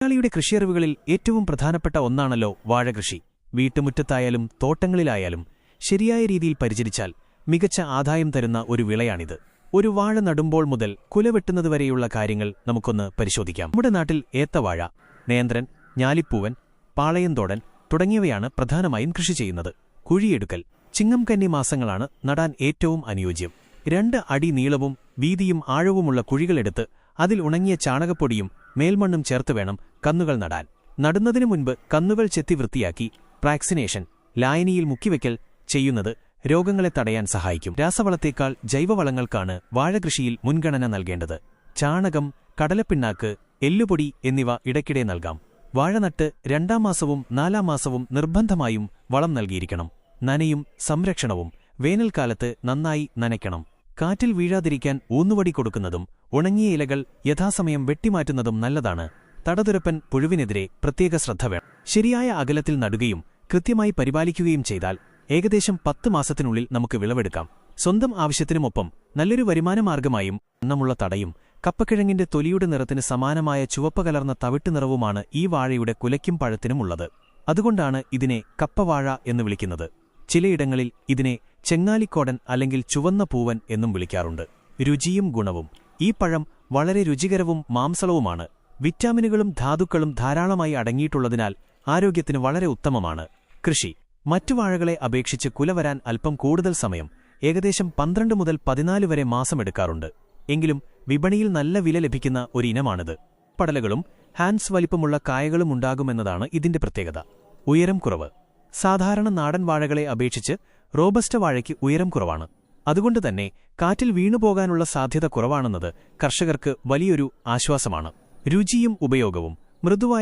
മലയാളിയുടെ കൃഷിയറിവുകളിൽ ഏറ്റവും പ്രധാനപ്പെട്ട ഒന്നാണല്ലോ വാഴകൃഷി. വീട്ടുമുറ്റത്തായാലും തോട്ടങ്ങളിലായാലും ശരിയായ രീതിയിൽ പരിചരിച്ചാൽ മികച്ച ആദായം തരുന്ന ഒരു വിളയാണിത്. ഒരു വാഴ നടുമ്പോൾ മുതൽ കുലവെട്ടുന്നതുവരെയുള്ള കാര്യങ്ങൾ നമുക്കൊന്ന് പരിശോധിക്കാം. നമ്മുടെ നാട്ടിൽ ഏത്തവാഴ, നേന്ത്രൻ, ഞാലിപ്പൂവൻ, പാളയംതോടൻ തുടങ്ങിയവയാണ് പ്രധാനമായും കൃഷി ചെയ്യുന്നത്. കുഴിയെടുക്കൽ, ചിങ്ങം കന്നി മാസങ്ങളാണ് നടാൻ ഏറ്റവും അനുയോജ്യം. 2 അടി നീളവും വീതിയും ആഴവുമുള്ള കുഴികളെടുത്ത് അതിൽ ഉണങ്ങിയ ചാണകപ്പൊടിയും മേൽമണ്ണും ചേർത്ത് വേണം കന്നുകൾ നടാൻ. നടുന്നതിനു മുൻപ് കന്നുകൾ ചെത്തി വൃത്തിയാക്കി പ്രാക്സിനേഷൻ, ലായനിയിൽ മുക്കിവെക്കൽ ചെയ്യുന്നത് രോഗങ്ങളെ തടയാൻ സഹായിക്കും. രാസവളത്തേക്കാൾ ജൈവവളങ്ങൾക്കാണ് വാഴകൃഷിയിൽ മുൻഗണന നൽകേണ്ടത്. ചാണകം, കടലപ്പിണ്ണാക്ക്, എല്ലുപൊടി എന്നിവ ഇടയ്ക്കിടെ നൽകാം. വാഴ നട്ട് 2-ാം മാസവും 4-ാം മാസവും നിർബന്ധമായും വളം നൽകിയിരിക്കണം. നനയും സംരക്ഷണവും വേനൽക്കാലത്ത് നന്നായി നനയ്ക്കണം. കാറ്റിൽ വീഴാതിരിക്കാൻ ഊന്നുവടി കൊടുക്കുന്നതും ഉണങ്ങിയ ഇലകൾ യഥാസമയം വെട്ടിമാറ്റുന്നതും നല്ലതാണ്. തടതുരപ്പൻ പുഴുവിനെതിരെ പ്രത്യേക ശ്രദ്ധ വേണം. ശരിയായ അകലത്തിൽ നടുകയും കൃത്യമായി പരിപാലിക്കുകയും ചെയ്താൽ ഏകദേശം 10 മാസത്തിനുള്ളിൽ നമുക്ക് വിളവെടുക്കാം. സ്വന്തം ആവശ്യത്തിനുമൊപ്പം നല്ലൊരു വരുമാനമാർഗമായും എണ്ണമുള്ള തടയും കപ്പക്കിഴങ്ങിന്റെ തൊലിയുടെ നിറത്തിന് സമാനമായ ചുവപ്പ് കലർന്ന തവിട്ട് നിറവുമാണ് ഈ വാഴയുടെ കുലയ്ക്കും പഴത്തിനുമുള്ളത്. അതുകൊണ്ടാണ് ഇതിനെ കപ്പവാഴ എന്ന് വിളിക്കുന്നത്. ചിലയിടങ്ങളിൽ ഇതിനെ ചെങ്ങാലിക്കോടൻ അല്ലെങ്കിൽ ചുവന്ന പൂവൻ എന്നും വിളിക്കാറുണ്ട്. രുചിയും ഗുണവും. ഈ പഴം വളരെ രുചികരവും മാംസളവുമാണ്. വിറ്റാമിനുകളും ധാതുക്കളും ധാരാളമായി അടങ്ങിയിട്ടുള്ളതിനാൽ ആരോഗ്യത്തിന് വളരെ ഉത്തമമാണ്. കൃഷി മറ്റു വാഴകളെ അപേക്ഷിച്ച് കുല വരാൻ അല്പം കൂടുതൽ സമയം, ഏകദേശം 12 മുതൽ 14 വരെ മാസമെടുക്കാറുണ്ട്. എങ്കിലും വിപണിയിൽ നല്ല വില ലഭിക്കുന്ന ഒരിനമാണിത്. പടലകളും ഹാൻഡ്സ് വലിപ്പമുള്ള കായകളും ഉണ്ടാകുമെന്നതാണ് ഇതിന്റെ പ്രത്യേകത. ഉയരം കുറവ്. സാധാരണ നാടൻ വാഴകളെ അപേക്ഷിച്ച് റോബസ്റ്റ വാഴയ്ക്ക് ഉയരം കുറവാണ്. അതുകൊണ്ടുതന്നെ കാറ്റിൽ വീണുപോകാനുള്ള സാധ്യത കുറവാണെന്നത് കർഷകർക്ക് വലിയൊരു ആശ്വാസമാണ്. രുചിയും ഉപയോഗവും. മൃദുവായ